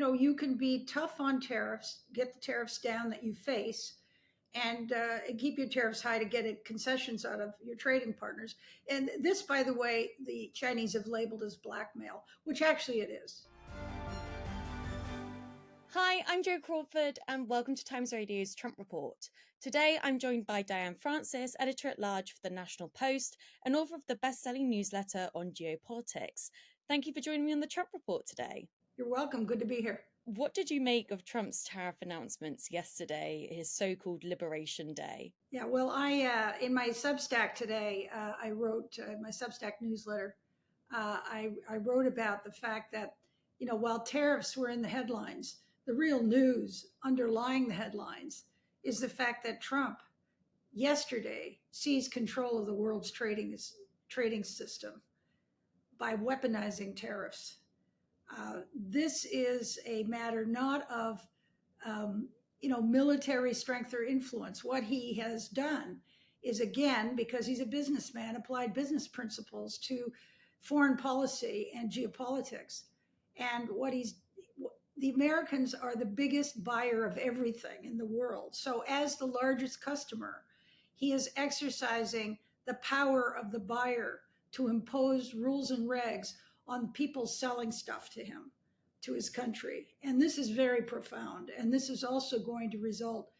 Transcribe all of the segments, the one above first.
you can be tough on tariffs, get the tariffs down that you face, and keep your tariffs high to get concessions out of your trading partners. And this, by the way, the Chinese have labeled as blackmail, which actually it is. Hi, I'm Jo Crawford, and welcome to Times Radio's Trump Report. Today, I'm joined by Diane Francis, editor-at-large for The National Post and author of the best-selling newsletter on geopolitics. Thank you for joining me on the Trump Report today. You're welcome. Good to be here. What did you make of Trump's tariff announcements yesterday, his so-called Liberation Day? Yeah, well, in my Substack today, I wrote my Substack newsletter. I wrote about the fact that, while tariffs were in the headlines, the real news underlying the headlines is the fact that Trump yesterday seized control of the world's trading system by weaponizing tariffs. This is a matter not of military strength or influence. What he has done is, again, because he's a businessman, applied business principles to foreign policy and geopolitics. And the Americans are the biggest buyer of everything in the world. So as the largest customer, he is exercising the power of the buyer to impose rules and regs on people selling stuff to him, to his country. And this is very profound. And this is also going to result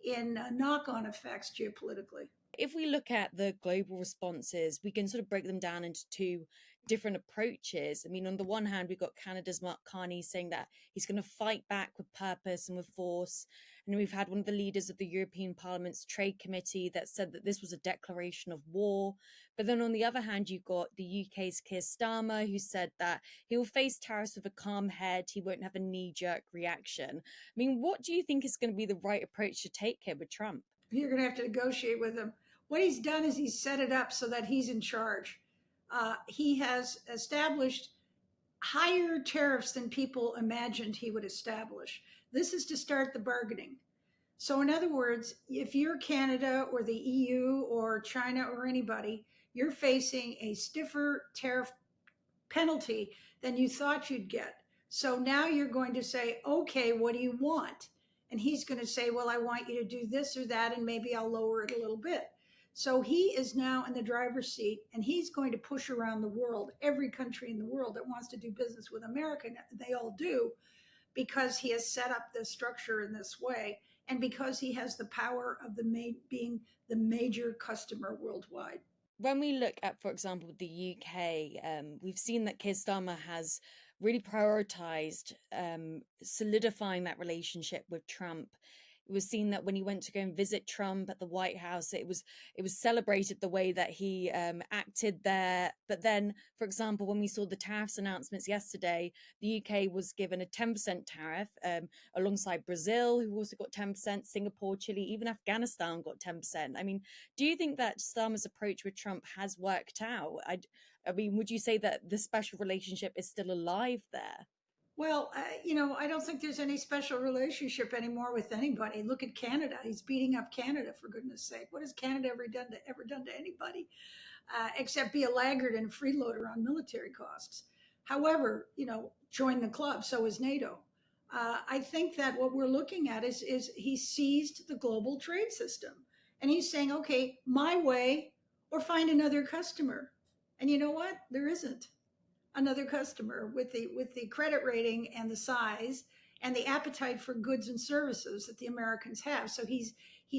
in knock-on effects geopolitically. If we look at the global responses, we can sort of break them down into two different approaches. I mean, on the one hand, we've got Canada's Mark Carney saying that he's going to fight back with purpose and with force. And we've had one of the leaders of the European Parliament's Trade Committee that said that this was a declaration of war. But then on the other hand, you've got the UK's Keir Starmer, who said that he will face tariffs with a calm head. He won't have a knee-jerk reaction. I mean, what do you think is going to be the right approach to take here with Trump? You're going to have to negotiate with him. What he's done is he's set it up so that he's in charge. He has established higher tariffs than people imagined he would establish. This is to start the bargaining. So in other words, if you're Canada or the EU or China or anybody, you're facing a stiffer tariff penalty than you thought you'd get. So now you're going to say, okay, what do you want? And he's going to say, well, I want you to do this or that, and maybe I'll lower it a little bit. So he is now in the driver's seat, and he's going to push around the world, every country in the world that wants to do business with America. They all do, because he has set up this structure in this way, and because he has the power of being the major customer worldwide. When we look at, for example, the UK, we've seen that Keir Starmer has really prioritized solidifying that relationship with Trump. It was seen that when he went to go and visit Trump at the White House, it was celebrated the way that he acted there. But then, for example, when we saw the tariffs announcements yesterday, the UK was given a 10% tariff alongside Brazil, who also got 10%, Singapore, Chile, even Afghanistan got 10%. I mean, do you think that Starmer's approach with Trump has worked out? I mean, would you say that the special relationship is still alive there? Well, I don't think there's any special relationship anymore with anybody. Look at Canada. He's beating up Canada, for goodness sake. What has Canada ever done to anybody, except be a laggard and a freeloader on military costs? However, join the club. So is NATO. I think that what we're looking at is he seized the global trade system. And he's saying, okay, my way or find another customer. And you know what? There isn't another customer with the credit rating and the size and the appetite for goods and services that the Americans have. So he's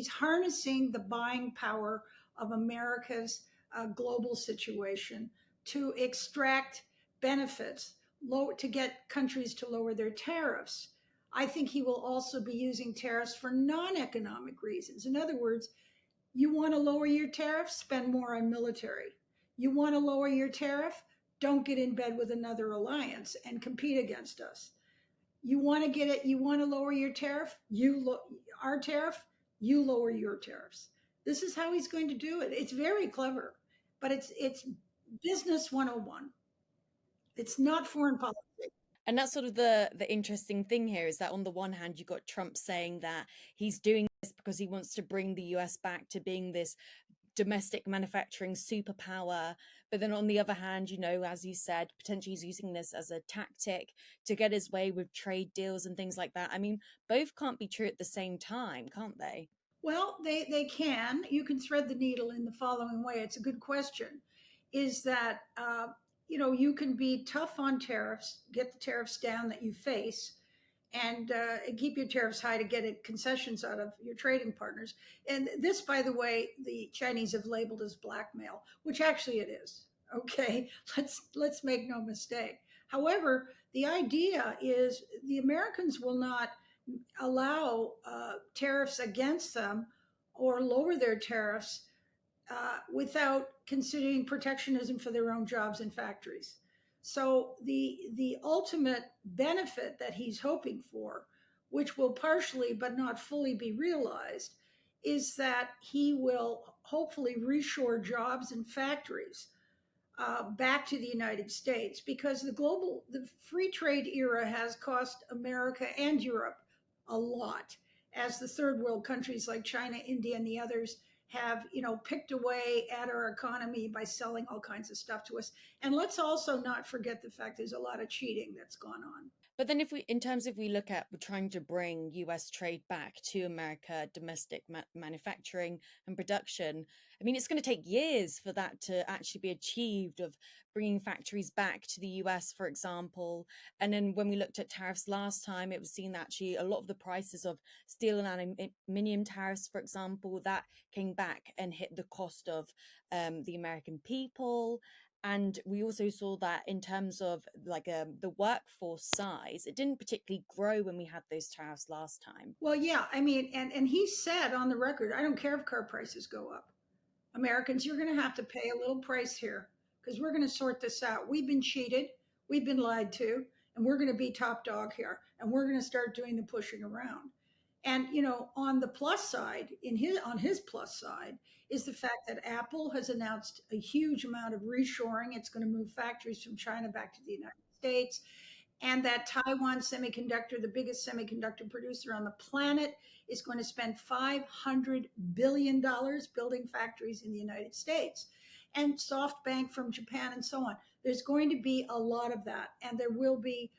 harnessing the buying power of America's global situation to extract benefits, to get countries to lower their tariffs. I think he will also be using tariffs for non-economic reasons. In other words, you want to lower your tariff, spend more on military. You want to lower your tariff, don't get in bed with another alliance and compete against us. You want to lower your tariff, our tariff, you lower your tariffs. This is how he's going to do it. It's very clever, but it's business 101. It's not foreign policy. And that's sort of the interesting thing here, is that on the one hand, you've got Trump saying that he's doing this because he wants to bring the US back to being this domestic manufacturing superpower. But then on the other hand, as you said, potentially he's using this as a tactic to get his way with trade deals and things like that. I mean, both can't be true at the same time, can't they? Well, they can. You can thread the needle in the following way. It's a good question. Is that you can be tough on tariffs, get the tariffs down that you face, and keep your tariffs high to get concessions out of your trading partners. And this, by the way, the Chinese have labeled as blackmail, which actually it is. Okay, let's make no mistake. However, the idea is the Americans will not allow tariffs against them or lower their tariffs without considering protectionism for their own jobs and factories. So the ultimate benefit that he's hoping for, which will partially but not fully be realized, is that he will hopefully reshore jobs and factories back to the United States, because the free trade era has cost America and Europe a lot, as the third world countries like China, India, and the others have, picked away at our economy by selling all kinds of stuff to us. And let's also not forget the fact there's a lot of cheating that's gone on. But then, if we look at trying to bring US trade back to America, domestic manufacturing and production, I mean, it's going to take years for that to actually be achieved, of bringing factories back to the US, for example. And then when we looked at tariffs last time, it was seen that actually a lot of the prices of steel and aluminium tariffs, for example, that came back and hit the cost of the American people. And we also saw that in terms of like the workforce size, it didn't particularly grow when we had those tariffs last time. Well, yeah, I mean, and he said on the record, I don't care if car prices go up. Americans, you're going to have to pay a little price here, because we're going to sort this out. We've been cheated, we've been lied to, and we're going to be top dog here, and we're going to start doing the pushing around. And on the plus side, on his plus side, is the fact that Apple has announced a huge amount of reshoring. It's going to move factories from China back to the United States, and that Taiwan Semiconductor, the biggest semiconductor producer on the planet, is going to spend $500 billion building factories in the United States, and SoftBank from Japan, and so on. There's going to be a lot of that, and there will be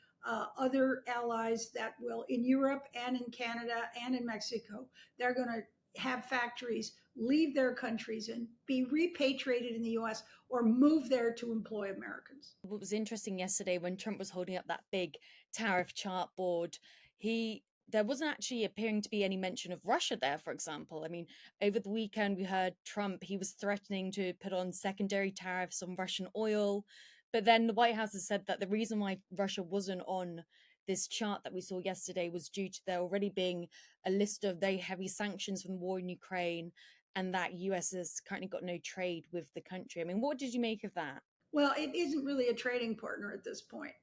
other allies that will, in Europe and in Canada and in Mexico, they're going to have factories leave their countries and be repatriated in the US or move there to employ Americans. What was interesting yesterday when Trump was holding up that big tariff chart board, he there wasn't actually appearing to be any mention of Russia there, for example. I mean, over the weekend we heard Trump, he was threatening to put on secondary tariffs on Russian oil. But then the White House has said that the reason why Russia wasn't on this chart that we saw yesterday was due to there already being a list of very heavy sanctions from the war in Ukraine, and that US has currently got no trade with the country. I mean, what did you make of that? Well, it isn't really a trading partner at this point.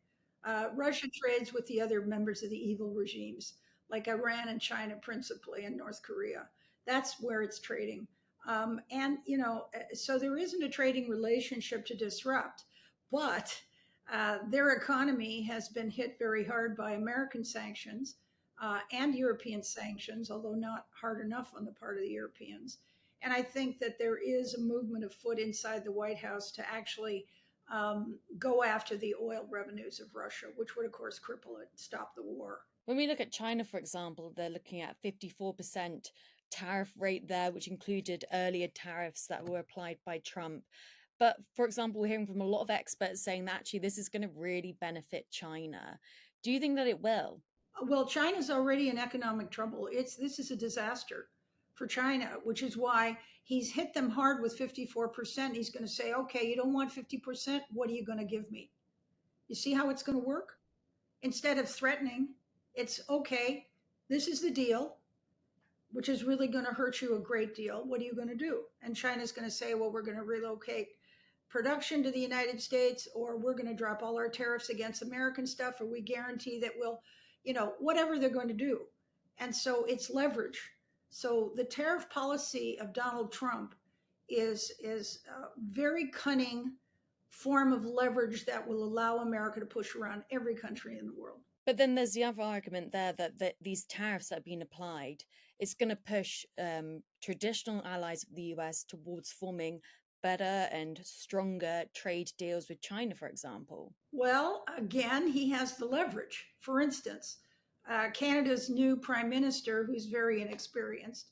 Russia trades with the other members of the evil regimes, like Iran and China, principally, and North Korea. That's where it's trading. So there isn't a trading relationship to disrupt, but their economy has been hit very hard by American sanctions and European sanctions, although not hard enough on the part of the Europeans. And I think that there is a movement afoot inside the White House to actually go after the oil revenues of Russia, which would, of course, cripple it, stop the war. When we look at China, for example, they're looking at 54% tariff rate there, which included earlier tariffs that were applied by Trump. But for example, we're hearing from a lot of experts saying that actually this is going to really benefit China. Do you think that it will? Well, China's already in economic trouble. This is a disaster for China, which is why he's hit them hard with 54%. He's going to say, okay, you don't want 50%. What are you going to give me? You see how it's going to work? Instead of threatening, it's okay, this is the deal, which is really going to hurt you a great deal. What are you going to do? And China's going to say, well, we're going to relocate production to the United States, or we're going to drop all our tariffs against American stuff, or we guarantee that we'll, whatever they're going to do. And so it's leverage. So the tariff policy of Donald Trump is a very cunning form of leverage that will allow America to push around every country in the world. But then there's the other argument there that these tariffs that are being applied, it's going to push traditional allies of the US towards forming better and stronger trade deals with China, for example. Well, again, he has the leverage. For instance, Canada's new prime minister, who's very inexperienced,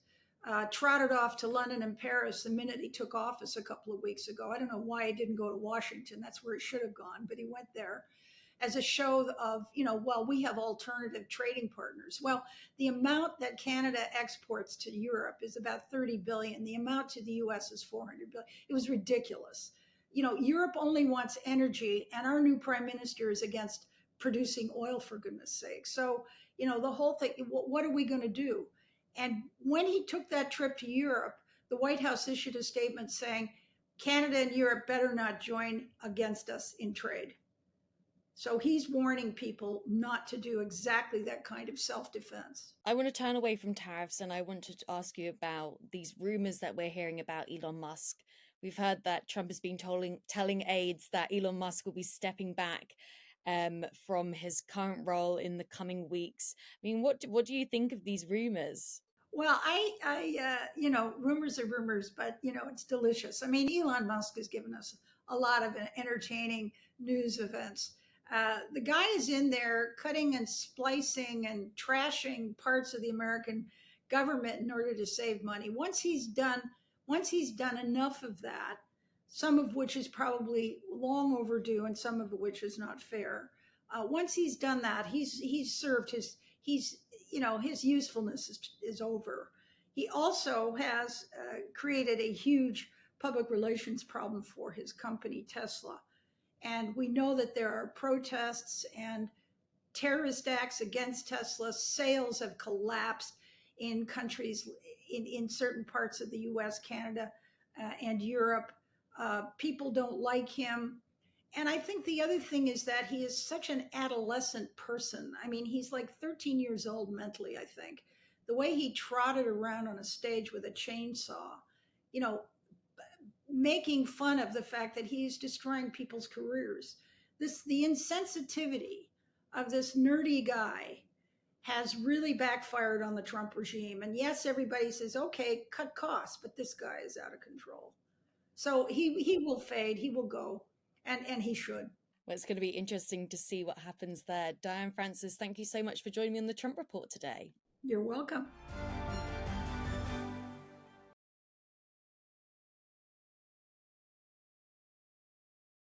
trotted off to London and Paris the minute he took office a couple of weeks ago. I don't know why he didn't go to Washington. That's where he should have gone, but he went there as a show of, well, we have alternative trading partners. Well, the amount that Canada exports to Europe is about 30 billion. The amount to the US is 400 billion. It was ridiculous. Europe only wants energy, and our new prime minister is against producing oil, for goodness sake. So, the whole thing, what are we going to do? And when he took that trip to Europe, the White House issued a statement saying, Canada and Europe better not join against us in trade. So he's warning people not to do exactly that kind of self defense. I want to turn away from tariffs and I want to ask you about these rumors that we're hearing about Elon Musk. We've heard that Trump has been telling aides that Elon Musk will be stepping back from his current role in the coming weeks. I mean, what do you think of these rumors? Well, rumors are rumors, but it's delicious. I mean, Elon Musk has given us a lot of entertaining news events. The guy is in there cutting and splicing and trashing parts of the American government in order to save money. Once he's done enough of that, some of which is probably long overdue, and some of which is not fair. Once he's done that, he's served he's his usefulness is over. He also has created a huge public relations problem for his company, Tesla. And we know that there are protests and terrorist acts against Tesla. Sales have collapsed in countries, in certain parts of the US, Canada, and Europe. People don't like him. And I think the other thing is that he is such an adolescent person. I mean, he's like 13 years old mentally, I think. The way he trotted around on a stage with a chainsaw, you know, making fun of the fact that he's destroying people's careers. The insensitivity of this nerdy guy has really backfired on the Trump regime. And yes, everybody says, okay, cut costs, but this guy is out of control. So he will fade, he will go, and he should. Well, it's going to be interesting to see what happens there. Diane Francis, thank you so much for joining me on the Trump Report today. You're welcome.